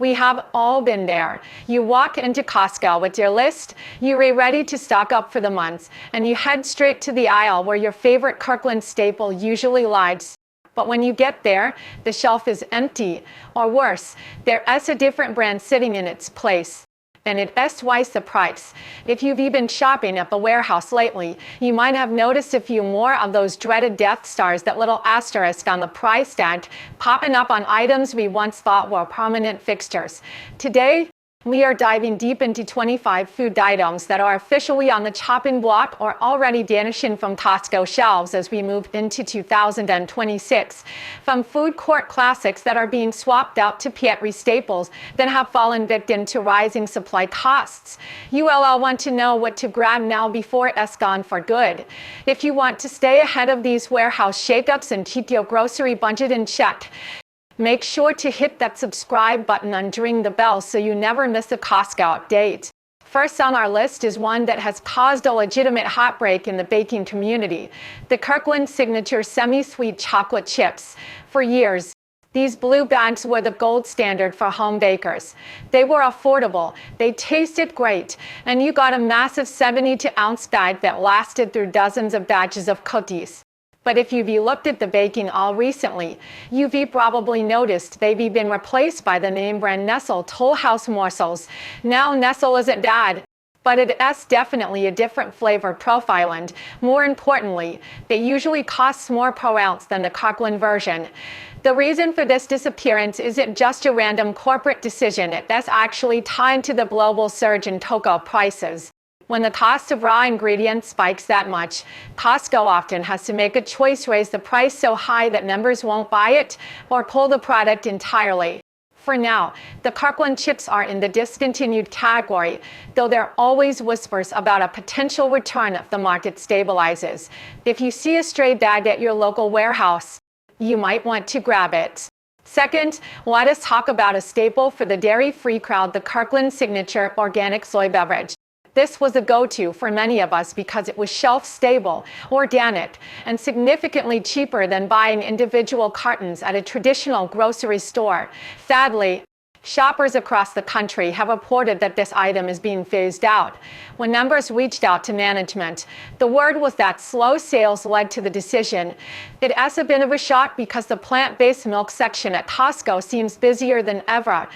We have all been there. You walk into Costco with your list, you're ready to stock up for the month, and you head straight to the aisle where your favorite Kirkland staple usually lies. But when you get there, the shelf is empty, or worse, there is a different brand sitting in its place. And it is twice the price. If you've been shopping at the warehouse lately, you might have noticed a few more of those dreaded Death Stars, that little asterisk on the price tag, popping up on items we once thought were prominent fixtures. Today, we are diving deep into 25 food items that are officially on the chopping block or already vanishing from Costco shelves as we move into 2026. From food court classics that are being swapped out to pantry staples that have fallen victim to rising supply costs. You will want to know what to grab now before it's gone for good. If you want to stay ahead of these warehouse shakeups and keep your grocery budget in check, make sure to hit that subscribe button and ring the bell so you never miss a Costco update. First on our list is one that has caused a legitimate heartbreak in the baking community: the Kirkland Signature semi-sweet chocolate chips. For years, these blue bags were the gold standard for home bakers. They were affordable, they tasted great, and you got a massive 72-ounce bag that lasted through dozens of batches of cookies. But if you've looked at the baking all recently, you've probably noticed they've been replaced by the name brand Nestle Toll House morsels. Now Nestle isn't bad, but it is definitely a different flavor profile, and more importantly, they usually cost more per ounce than the Kirkland version. The reason for this disappearance isn't just a random corporate decision, it is actually tied to the global surge in cocoa prices. When the cost of raw ingredients spikes that much, Costco often has to make a choice: raise the price so high that members won't buy it, or pull the product entirely. For now, the Kirkland chips are in the discontinued category, though there are always whispers about a potential return if the market stabilizes. If you see a stray bag at your local warehouse, you might want to grab it. Second, let us talk about a staple for the dairy-free crowd: the Kirkland Signature organic soy beverage. This was a go-to for many of us because it was shelf-stable, organic, and significantly cheaper than buying individual cartons at a traditional grocery store. Sadly, shoppers across the country have reported that this item is being phased out. When members reached out to management, the word was that slow sales led to the decision. It has been a shock because the plant-based milk section at Costco seems busier than ever.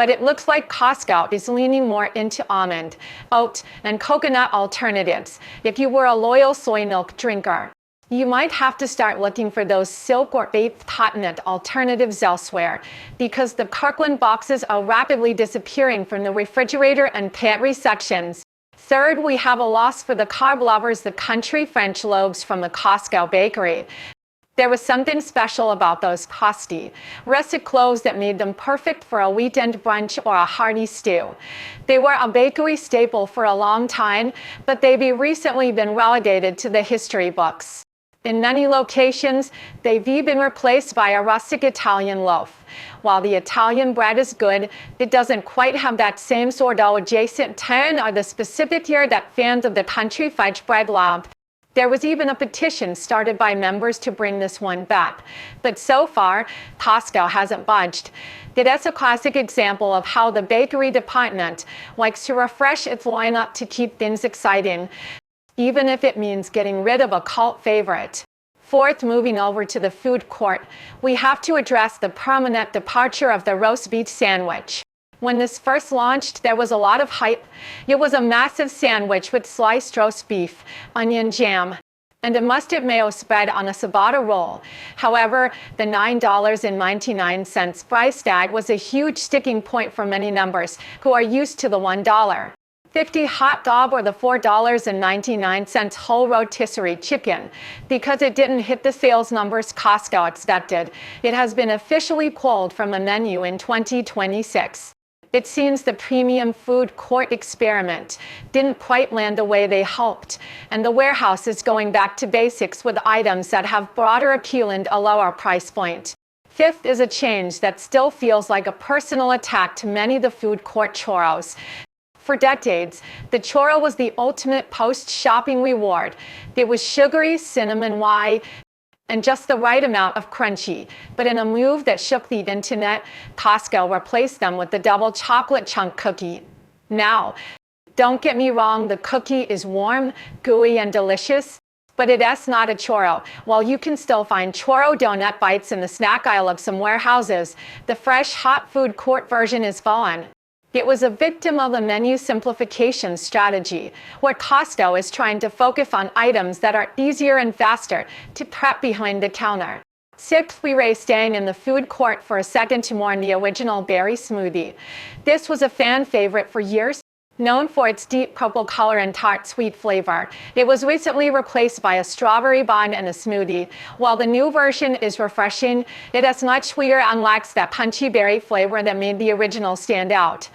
But it looks like Costco is leaning more into almond, oat, and coconut alternatives. If you were a loyal soy milk drinker, you might have to start looking for those silk or baked cottonette alternatives elsewhere, because the Kirkland boxes are rapidly disappearing from the refrigerator and pantry sections. Third, we have a loss for the carb lovers: the country French loaves from the Costco bakery. There was something special about those pasty, rustic cloves that made them perfect for a weekend brunch or a hearty stew. They were a bakery staple for a long time, but they've recently been relegated to the history books. In many locations, they've been replaced by a rustic Italian loaf. While the Italian bread is good, it doesn't quite have that same sourdough-adjacent tone or the specific year that fans of the country French bread love. There was even a petition started by members to bring this one back. But so far, Costco hasn't budged. It is a classic example of how the bakery department likes to refresh its lineup to keep things exciting, even if it means getting rid of a cult favorite. Fourth, moving over to the food court, we have to address the permanent departure of the roast beef sandwich. When this first launched, there was a lot of hype. It was a massive sandwich with sliced roast beef, onion jam, and a mustard mayo spread on a ciabatta roll. However, the $9.99 price tag was a huge sticking point for many members who are used to the $1.50 hot dog or the $4.99 whole rotisserie chicken. Because it didn't hit the sales numbers Costco expected, it has been officially pulled from the menu in 2026. It seems the premium food court experiment didn't quite land the way they hoped, and the warehouse is going back to basics with items that have broader appeal and a lower price point. Fifth is a change that still feels like a personal attack to many of the food court churros. For decades, the churro was the ultimate post-shopping reward. It was sugary cinnamon white, and just the right amount of crunchy. But in a move that shook the internet, Costco replaced them with the double chocolate chunk cookie. Now, don't get me wrong, the cookie is warm, gooey, and delicious, but it's not a churro. While you can still find churro donut bites in the snack aisle of some warehouses, the fresh, hot food court version is gone. It was a victim of a menu simplification strategy, where Costco is trying to focus on items that are easier and faster to prep behind the counter. Sixth, we staying in the food court for a second to mourn the original berry smoothie. This was a fan favorite for years. Known for its deep purple color and tart sweet flavor, it was recently replaced by a strawberry bun and a smoothie. While the new version is refreshing, it is much sweeter and lacks that punchy berry flavor that made the original stand out.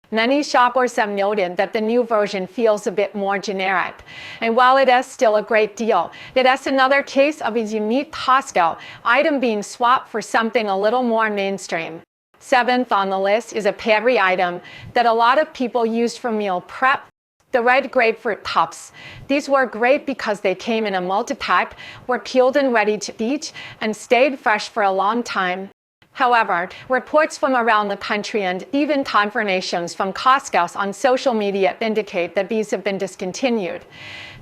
Many shoppers have noted that the new version feels a bit more generic. And while it is still a great deal, it is another case of a unique Costco item being swapped for something a little more mainstream. Seventh on the list is a pantry item that a lot of people used for meal prep: the red grapefruit cups. These were great because they came in a multi-pack, were peeled and ready to eat, and stayed fresh for a long time. However, reports from around the country and even confirmations from Costco on social media indicate that these have been discontinued.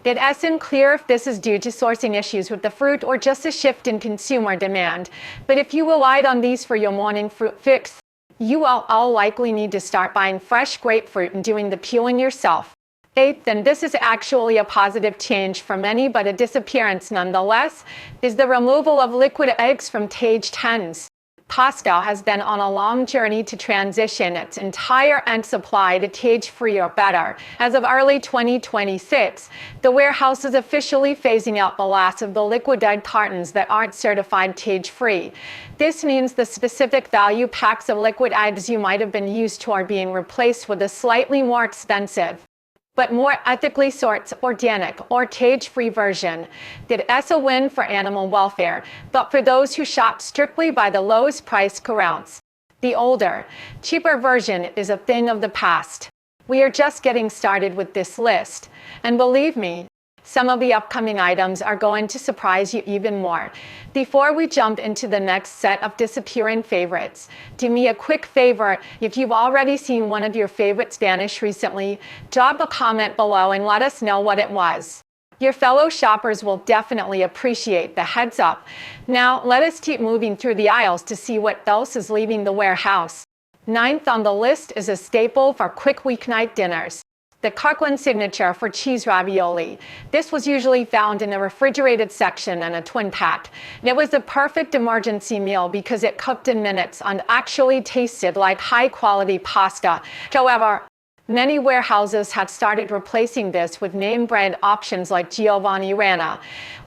It isn't clear if this is due to sourcing issues with the fruit or just a shift in consumer demand, but if you relied on these for your morning fruit fix, you will all likely need to start buying fresh grapefruit and doing the peeling yourself. Eighth, and this is actually a positive change for many but a disappearance nonetheless, is the removal of liquid eggs from cage tins. Costco has been on a long journey to transition its entire egg supply to cage-free or better. As of early 2026, the warehouse is officially phasing out the last of the liquid egg cartons that aren't certified cage-free. This means the specific value packs of liquid eggs you might have been used to are being replaced with a slightly more expensive, but more ethically sourced organic or cage-free version. It's a win for animal welfare, but for those who shop strictly by the lowest price per ounce. The older, cheaper version is a thing of the past. We are just getting started with this list, and believe me, some of the upcoming items are going to surprise you even more. Before we jump into the next set of disappearing favorites, do me a quick favor: if you've already seen one of your favorites vanish recently, drop a comment below and let us know what it was. Your fellow shoppers will definitely appreciate the heads up. Now, let us keep moving through the aisles to see what else is leaving the warehouse. Ninth on the list is a staple for quick weeknight dinners: the Kirkland Signature for cheese ravioli. This was usually found in the refrigerated section in a twin pack. It was the perfect emergency meal because it cooked in minutes and actually tasted like high-quality pasta. However, many warehouses had started replacing this with name brand options like Giovanni Rana.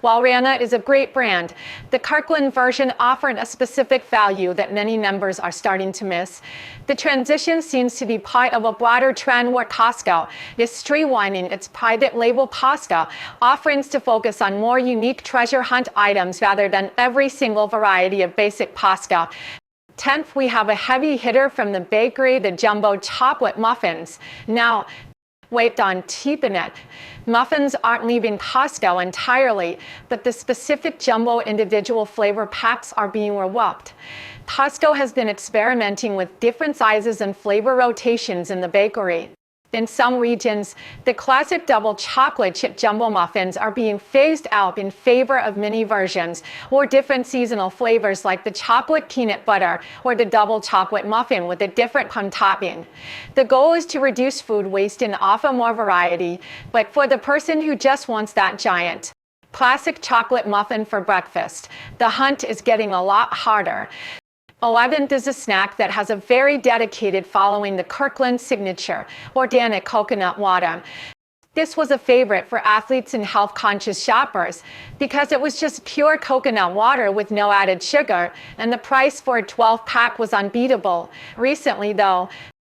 While Rana is a great brand, the Kirkland version offered a specific value that many members are starting to miss. The transition seems to be part of a broader trend where Costco is streamlining its private label pasta offerings to focus on more unique treasure hunt items rather than every single variety of basic pasta. 10th, we have a heavy hitter from the bakery: the jumbo chocolate muffins. Now, wait on keeping it. Muffins aren't leaving Costco entirely, but the specific jumbo individual flavor packs are being reworked. Costco has been experimenting with different sizes and flavor rotations in the bakery. In some regions, the classic double chocolate chip jumbo muffins are being phased out in favor of mini versions or different seasonal flavors like the chocolate peanut butter or the double chocolate muffin with a different crumb topping. The goal is to reduce food waste and offer more variety, but for the person who just wants that giant classic chocolate muffin for breakfast, the hunt is getting a lot harder. 11th is a snack that has a very dedicated following: the Kirkland Signature organic coconut water. This was a favorite for athletes and health-conscious shoppers because it was just pure coconut water with no added sugar, and the price for a 12-pack was unbeatable. Recently, though,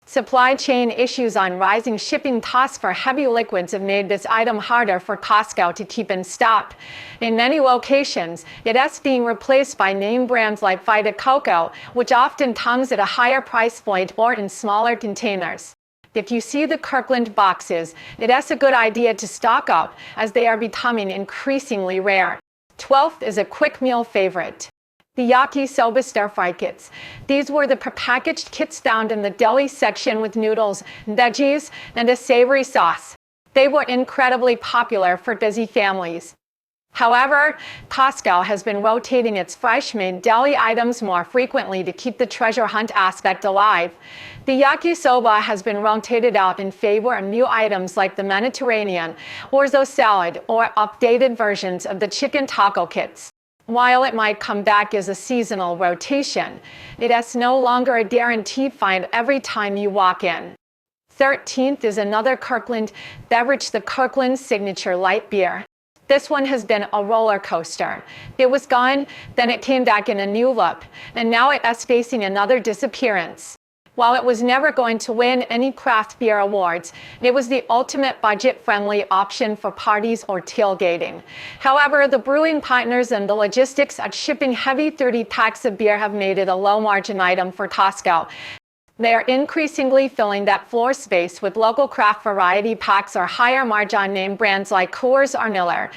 supply chain issues on rising shipping costs for heavy liquids have made this item harder for Costco to keep in stock. In many locations, it is being replaced by name brands like Vita Coco, which often comes at a higher price point or in smaller containers. If you see the Kirkland boxes, it is a good idea to stock up, as they are becoming increasingly rare. 12th is a quick meal favorite. The yakisoba stir-fry kits. These were the prepackaged kits found in the deli section with noodles, veggies, and a savory sauce. They were incredibly popular for busy families. However, Costco has been rotating its fresh-made deli items more frequently to keep the treasure hunt aspect alive. The yakisoba has been rotated out in favor of new items like the Mediterranean, orzo salad, or updated versions of the chicken taco kits. While it might come back as a seasonal rotation, it is no longer a guaranteed find every time you walk in. 13th is another Kirkland beverage, the Kirkland Signature light beer. This one has been a roller coaster. It was gone, then it came back in a new look, and now it is facing another disappearance. While it was never going to win any craft beer awards, it was the ultimate budget-friendly option for parties or tailgating. However, the brewing partners and the logistics at shipping heavy 30 packs of beer have made it a low-margin item for Costco. They are increasingly filling that floor space with local craft variety packs or higher-margin name brands like Coors or Miller.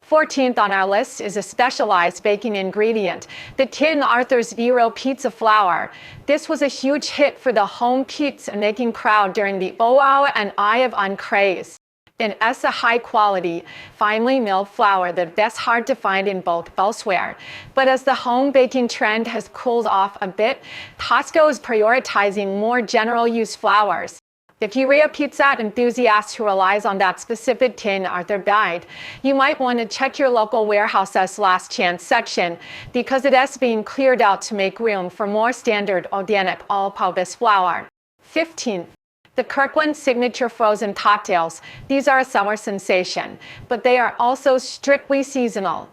14th on our list is a specialized baking ingredient, the King Arthur's Zero pizza flour. This was a huge hit for the home pizza making crowd during the "Oh and Eye of On" craze. It is a high-quality, finely milled flour that is hard to find in bulk elsewhere. But as the home baking trend has cooled off a bit, Costco is prioritizing more general-use flours. If you're a pizza enthusiast who relies on that specific King Arthur guide, you might want to check your local warehouse's last chance section because it is being cleared out to make room for more standard organic all-purpose flour. 15th. The Kirkland Signature frozen cocktails. These are a summer sensation, but they are also strictly seasonal.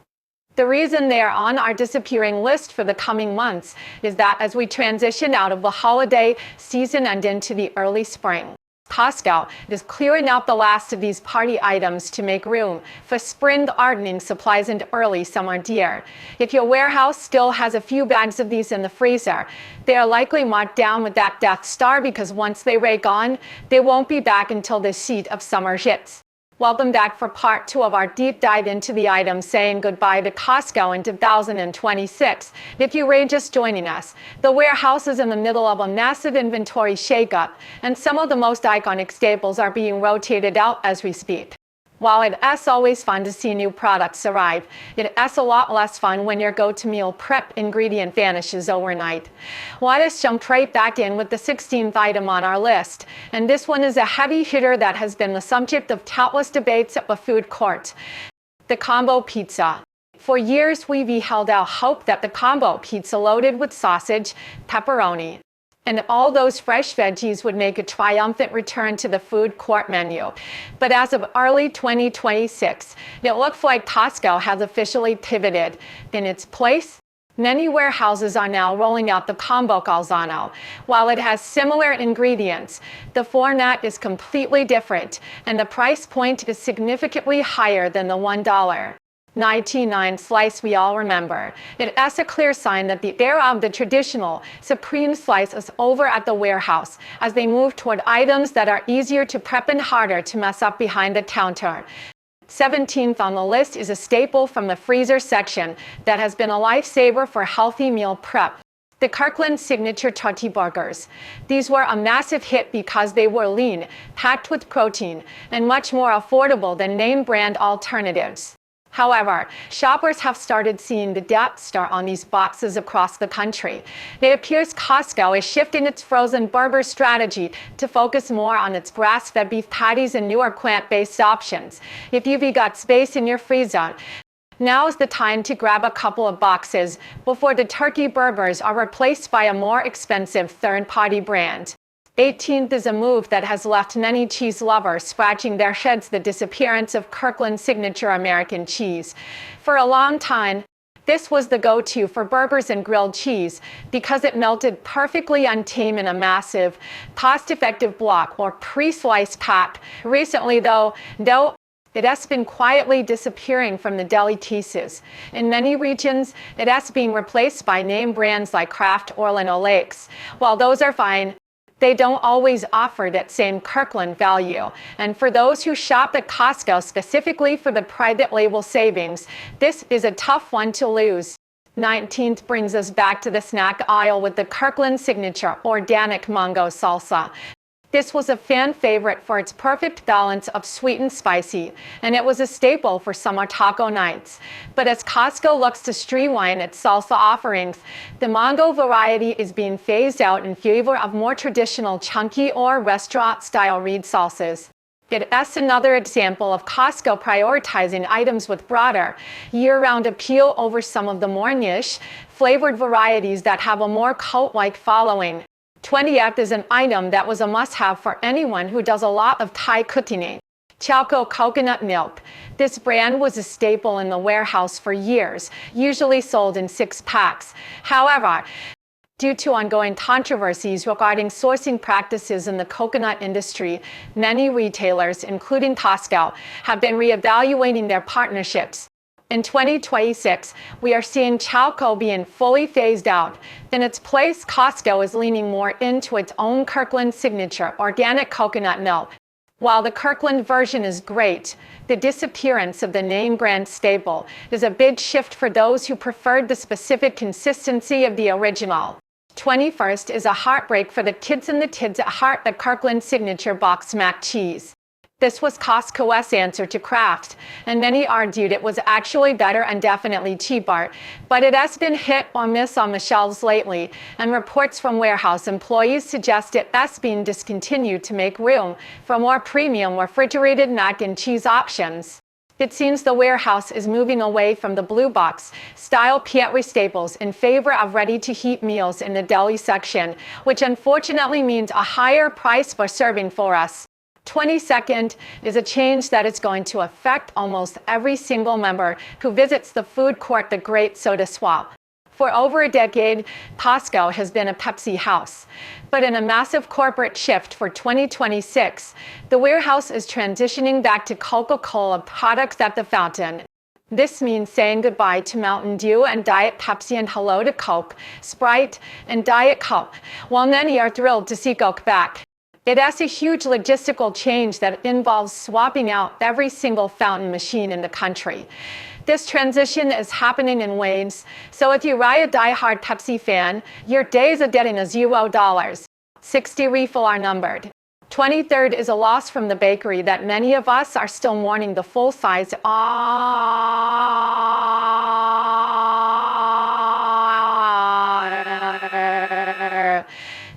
The reason they are on our disappearing list for the coming months is that as we transition out of the holiday season and into the early spring, Costco is clearing out the last of these party items to make room for spring gardening supplies and early summer gear. If your warehouse still has a few bags of these in the freezer, they are likely marked down with that Death Star because once they rake on, they won't be back until the heat of summer hits. Welcome back for part 2 of our deep dive into the items saying goodbye to Costco in 2026. If you are just joining us, the warehouse is in the middle of a massive inventory shakeup, and some of the most iconic staples are being rotated out as we speak. While it is always fun to see new products arrive, it is a lot less fun when your go-to meal prep ingredient vanishes overnight. Let us jump right back in with the 16th item on our list, and this one is a heavy hitter that has been the subject of countless debates at the food court. The combo pizza. For years, we've held out hope that the combo pizza loaded with sausage, pepperoni, and all those fresh veggies would make a triumphant return to the food court menu. But as of early 2026, it looks like Costco has officially pivoted. In its place, many warehouses are now rolling out the combo calzone. While it has similar ingredients, the format is completely different, and the price point is significantly higher than the $1.99 slice we all remember. It is a clear sign that the era of the traditional supreme slice is over at the warehouse as they move toward items that are easier to prep and harder to mess up behind the counter. 17th on the list is a staple from the freezer section that has been a lifesaver for healthy meal prep. The Kirkland Signature Turkey Burgers. These were a massive hit because they were lean, packed with protein, and much more affordable than name brand alternatives. However, shoppers have started seeing the Death Star on these boxes across the country. It appears Costco is shifting its frozen burger strategy to focus more on its grass-fed beef patties and newer plant-based options. If you've got space in your freezer, now is the time to grab a couple of boxes before the turkey burgers are replaced by a more expensive third-party brand. 18th is a move that has left many cheese lovers scratching their heads: the disappearance of Kirkland Signature American cheese. For a long time, this was the go-to for burgers and grilled cheese because it melted perfectly untamed in a massive, cost-effective block or pre-sliced pack. Recently, though, it has been quietly disappearing from the deli cases. In many regions, it has been replaced by name brands like Kraft or Lino Lakes. While those are fine, They don't always offer that same Kirkland value. And for those who shop at Costco specifically for the private label savings, this is a tough one to lose. 19th brings us back to the snack aisle with the Kirkland Signature Organic Mango Salsa. This was a fan favorite for its perfect balance of sweet and spicy, and it was a staple for summer taco nights. But as Costco looks to streamline its salsa offerings, the mango variety is being phased out in favor of more traditional chunky or restaurant-style reed salsas. It's another example of Costco prioritizing items with broader, year-round appeal over some of the more niche, flavored varieties that have a more cult-like following. 20th is an item that was a must-have for anyone who does a lot of Thai cooking. Chalco coconut milk. This brand was a staple in the warehouse for years, usually sold in 6-packs. However, due to ongoing controversies regarding sourcing practices in the coconut industry, many retailers, including Costco, have been reevaluating their partnerships. In 2026, we are seeing Chalco being fully phased out. In its place, Costco is leaning more into its own Kirkland Signature organic coconut milk. While the Kirkland version is great, the disappearance of the name brand staple is a big shift for those who preferred the specific consistency of the original. 21st is a heartbreak for the kids and the kids at heart, the Kirkland Signature Box Mac Cheese. This was Costco's answer to Kraft, and many argued it was actually better and definitely cheaper, but it has been hit or miss on the shelves lately, and reports from warehouse employees suggest it has been discontinued to make room for more premium refrigerated mac and cheese options. It seems the warehouse is moving away from the blue box style pantry staples in favor of ready-to-heat meals in the deli section, which unfortunately means a higher price per serving for us. 22nd is a change that is going to affect almost every single member who visits the food court, the Great Soda Swap. For over a decade, Costco has been a Pepsi house. But in a massive corporate shift for 2026, the warehouse is transitioning back to Coca-Cola products at the fountain. This means saying goodbye to Mountain Dew and Diet Pepsi and hello to Coke, Sprite, and Diet Coke, while many are thrilled to see Coke back. It has a huge logistical change that involves swapping out every single fountain machine in the country. This transition is happening in waves, so if you are a die-hard Pepsi fan, your days of getting a $0. 60 refill are numbered. 23rd is a loss from the bakery that many of us are still mourning the full-size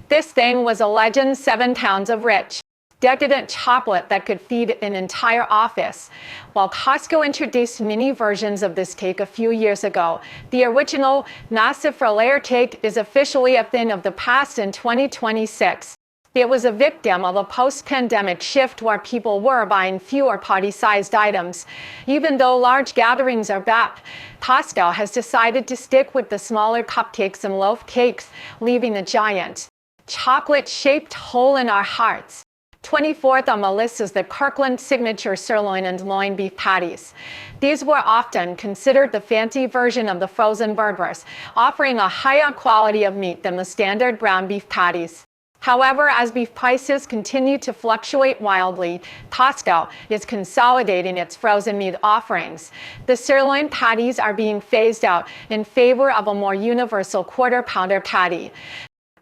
This thing was a legend, 7 pounds of rich, decadent chocolate that could feed an entire office. While Costco introduced mini versions of this cake a few years ago, the original massive layer cake is officially a thing of the past in 2026. It was a victim of a post-pandemic shift where people were buying fewer party-sized items. Even though large gatherings are back, Costco has decided to stick with the smaller cupcakes and loaf cakes, leaving a giant, chocolate-shaped hole in our hearts. 24th on the list is the Kirkland Signature sirloin and loin beef patties. These were often considered the fancy version of the frozen burgers, offering a higher quality of meat than the standard brown beef patties. However, as beef prices continue to fluctuate wildly, Costco is consolidating its frozen meat offerings. The sirloin patties are being phased out in favor of a more universal quarter-pounder patty.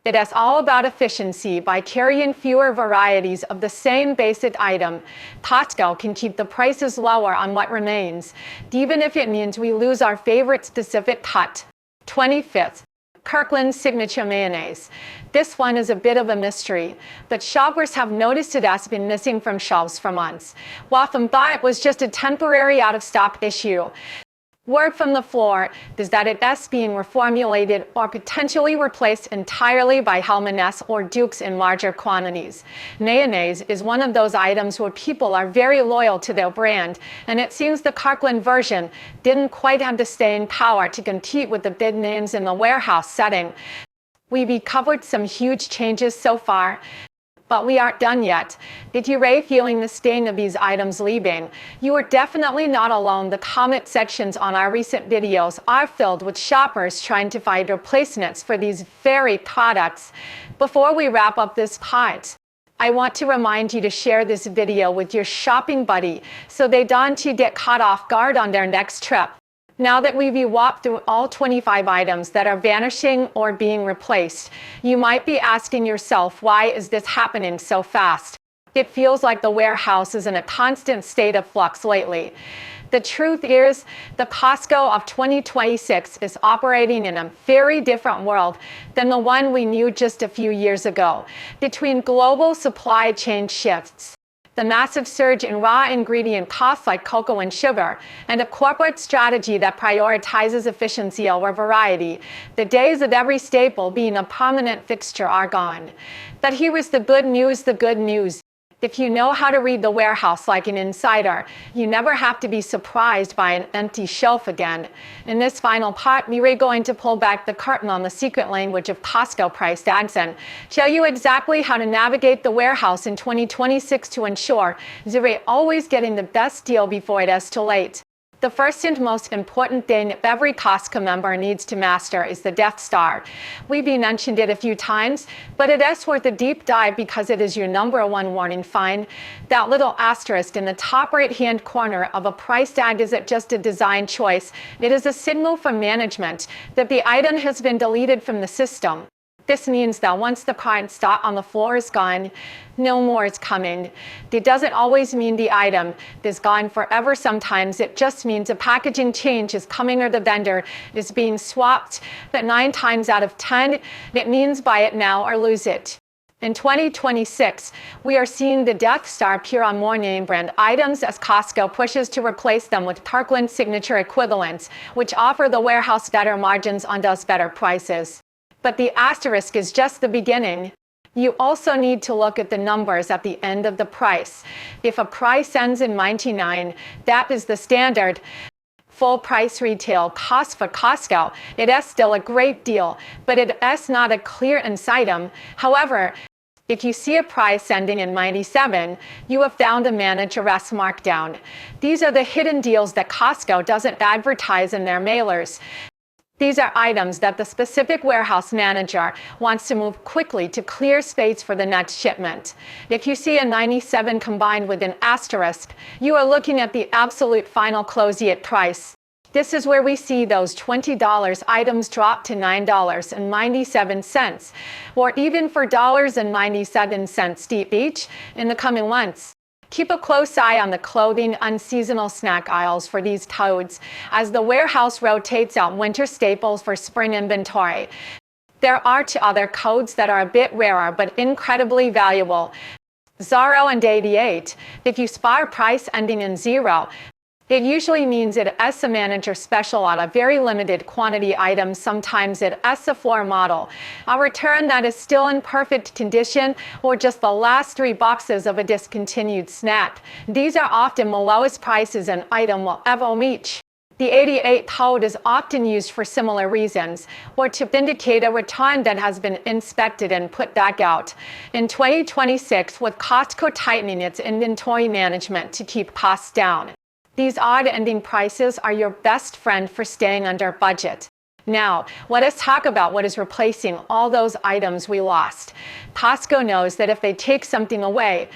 It is all about efficiency. By carrying fewer varieties of the same basic item, Costco can keep the prices lower on what remains, even if it means we lose our favorite specific cut. 25th. Kirkland Signature Mayonnaise. This one is a bit of a mystery, but shoppers have noticed it has been missing from shelves for months. Watham thought it was just a temporary out-of-stock issue. Word from the floor is that it is being reformulated or potentially replaced entirely by Hellmann's or Duke's in larger quantities. Mayonnaise is one of those items where people are very loyal to their brand, and it seems the Kirkland version didn't quite have the staying power to compete with the big names in the warehouse setting. We've covered some huge changes so far, But we aren't done yet. Did you rate feeling the stain of these items leaving? You are definitely not alone. The comment sections on our recent videos are filled with shoppers trying to find replacements for these very products. Before we wrap up this part, I want to remind you to share this video with your shopping buddy so they don't get caught off guard on their next trip. Now that we've walked through all 25 items that are vanishing or being replaced, you might be asking yourself, why is this happening so fast? It feels like the warehouse is in a constant state of flux lately. The truth is, the Costco of 2026 is operating in a very different world than the one we knew just a few years ago. Between global supply chain shifts, the massive surge in raw ingredient costs like cocoa and sugar, and a corporate strategy that prioritizes efficiency over variety, the days of every staple being a prominent fixture are gone. But here is the good news, If you know how to read the warehouse like an insider, you never have to be surprised by an empty shelf again. In this final part, we're going to pull back the curtain on the secret language of Costco price tags and show you exactly how to navigate the warehouse in 2026 to ensure you're always getting the best deal before it is too late. The first and most important thing every Costco member needs to master is the Death Star. We've mentioned it a few times, but it is worth a deep dive because it is your #1 warning sign. That little asterisk in the top right-hand corner of a price tag isn't just a design choice. It is a signal from management that the item has been deleted from the system. This means that once the current stock on the floor is gone, no more is coming. It doesn't always mean the item is gone forever. Sometimes it just means a packaging change is coming or the vendor is being swapped. But 9 times out of 10, it means buy it now or lose it. In 2026, we are seeing the Death Star appear on more name brand items as Costco pushes to replace them with Kirkland Signature equivalents, which offer the warehouse better margins on those better prices. But the asterisk is just the beginning. You also need to look at the numbers at the end of the price. If a price ends in 99, that is the standard full price retail cost for Costco. It is still a great deal, but it is not a clearance item. However, if you see a price ending in 97, you have found a manager rest markdown. These are the hidden deals that Costco doesn't advertise in their mailers. These are items that the specific warehouse manager wants to move quickly to clear space for the next shipment. If you see a 97 combined with an asterisk, you are looking at the absolute final close-it price. This is where we see those $20 items drop to $9.97, or even for $1.97 deep each in the coming months. Keep a close eye on the clothing and seasonal snack aisles for these toads as the warehouse rotates out winter staples for spring inventory. There are 2 other codes that are a bit rarer but incredibly valuable. 0 and 88. If you spot a price ending in 0, it usually means it is a manager special on a very limited quantity item. Sometimes it is a floor model, a return that is still in perfect condition, or just the last 3 boxes of a discontinued snack. These are often the lowest prices an item will ever reach. The 88 code is often used for similar reasons, or to indicate a return that has been inspected and put back out. In 2026, with Costco tightening its inventory management to keep costs down, these odd ending prices are your best friend for staying under budget. Now, let us talk about what is replacing all those items we lost. Costco knows that if they take something away,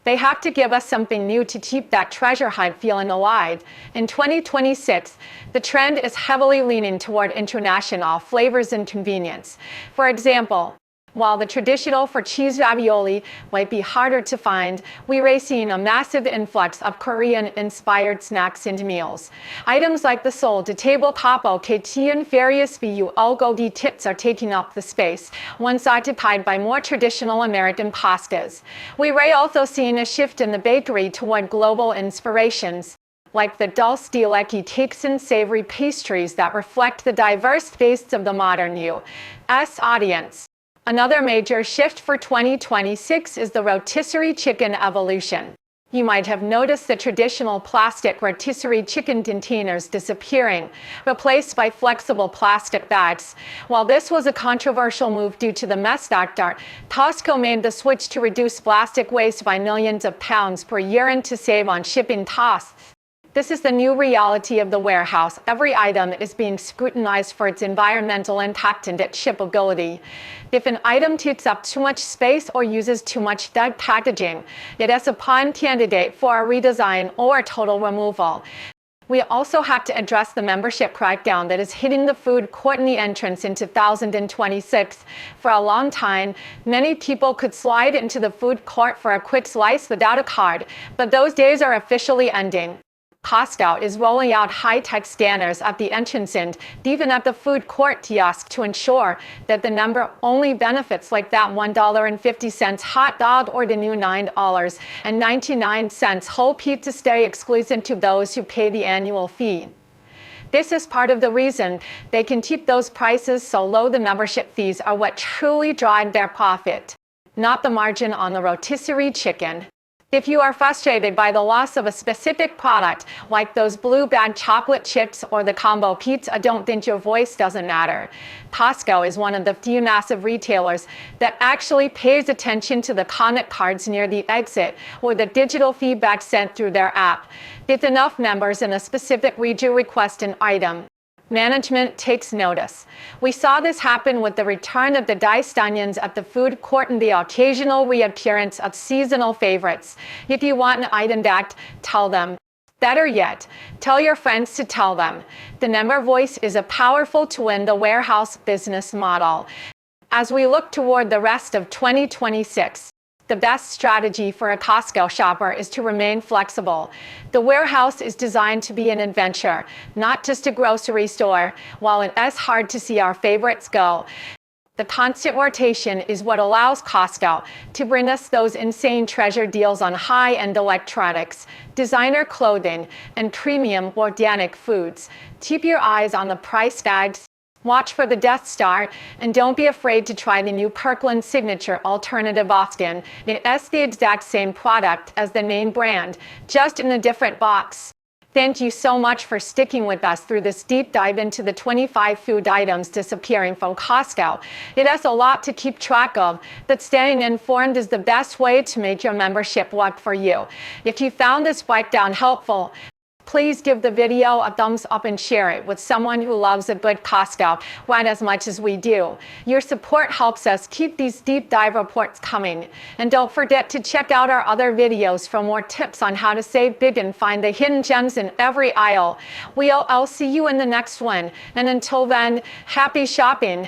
they have to give us something new to keep that treasure hunt feeling alive. In 2026, the trend is heavily leaning toward international flavors and convenience. For example, while the traditional for cheese ravioli might be harder to find, we are seeing a massive influx of Korean-inspired snacks and meals. Items like the sold-to-table capo KT and various VU Ulgogi tips are taking up the space, once occupied by more traditional American pastas. We are also seeing a shift in the bakery toward global inspirations, like the dulce de leche cakes and savory pastries that reflect the diverse tastes of the modern U.S. audience. Another major shift for 2026 is the rotisserie chicken evolution. You might have noticed the traditional plastic rotisserie chicken containers disappearing, replaced by flexible plastic bags. While this was a controversial move due to the mess factor, Costco made the switch to reduce plastic waste by millions of pounds per year and to save on shipping costs. This is the new reality of the warehouse. Every item is being scrutinized for its environmental impact and its shippability. If an item takes up too much space or uses too much dead packaging, it is a prime candidate for a redesign or total removal. We also have to address the membership crackdown that is hitting the food court in the entrance in 2026. For a long time, many people could slide into the food court for a quick slice without a card, but those days are officially ending. Costco is rolling out high-tech scanners at the entrance and even at the food court kiosk to ensure that the number only benefits like that $1.50 hot dog or the new $9.99 whole pizza stay exclusive to those who pay the annual fee. This is part of the reason they can keep those prices so low. The membership fees are what truly drive their profit, not the margin on the rotisserie chicken. If you are frustrated by the loss of a specific product, like those blue bag chocolate chips or the combo pizza, don't think your voice doesn't matter. Costco is one of the few massive retailers that actually pays attention to the comment cards near the exit or the digital feedback sent through their app. If enough members in a specific region request an item, management takes notice. We saw this happen with the return of the diced onions at the food court and the occasional reappearance of seasonal favorites. If you want an item back, tell them. Better yet, tell your friends to tell them. The member voice is a powerful tool in the warehouse business model. As we look toward the rest of 2026, the best strategy for a Costco shopper is to remain flexible. The warehouse is designed to be an adventure, not just a grocery store. While it is hard to see our favorites go, the constant rotation is what allows Costco to bring us those insane treasure deals on high-end electronics, designer clothing, and premium organic foods. Keep your eyes on the price tags. Watch for the Death Star, and don't be afraid to try the new Kirkland Signature alternative often. It is the exact same product as the main brand, just in a different box. Thank you so much for sticking with us through this deep dive into the 25 food items disappearing from Costco. It is a lot to keep track of, but staying informed is the best way to make your membership work for you. If you found this breakdown helpful, please give the video a thumbs up and share it with someone who loves a good Costco right as much as we do. Your support helps us keep these deep dive reports coming. And don't forget to check out our other videos for more tips on how to save big and find the hidden gems in every aisle. I'll see you in the next one. And until then, happy shopping.